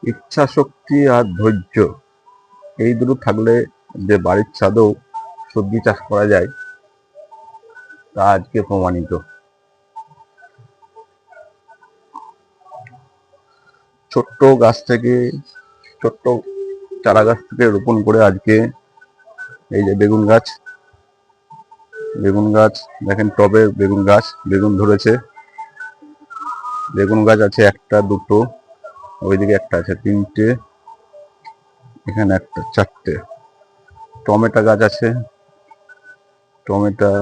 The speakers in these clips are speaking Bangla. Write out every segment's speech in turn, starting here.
ইচ্ছা শক্তি আর ধৈর্য, এই দুটো থাকলে যে বাড়ির ছাদেও সবজি চাষ করা যায় তা আজকে প্রমাণিত। ছোট্ট গাছ থেকে, ছোট্ট চারা গাছ থেকে রোপণ করে আজকে এই যে বেগুন গাছ দেখেন, টবে বেগুন গাছ, বেগুন ধরেছে। বেগুন গাছ আছে একটা, দুটো, ওইদিকে একটা আছে, তিনটে, এখানে একটা, চারটে। টমেটো গাছ আছে, টমেটো,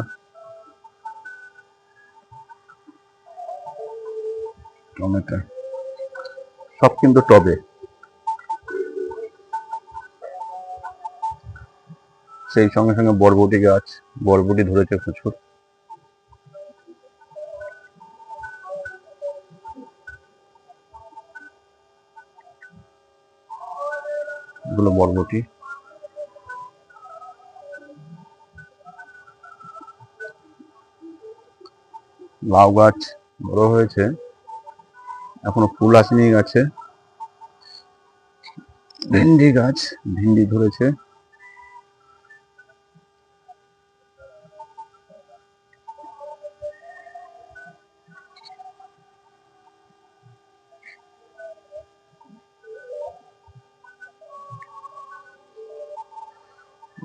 সব কিন্তু টবে। সেই সঙ্গে সঙ্গে বরবটি গাছ, বরবটি ধরেছে প্রচুর। এগুলো বরবটি। লাউ গাছ বড় হয়েছে, এখনো ফুল আসেনি গাছে। ভেন্ডি গাছ, ভেন্ডি ধরেছে।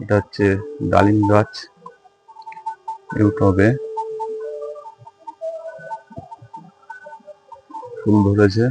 এটা হচ্ছে ডালিম গাছ, ইউটিউবে ফুল ধরেছে।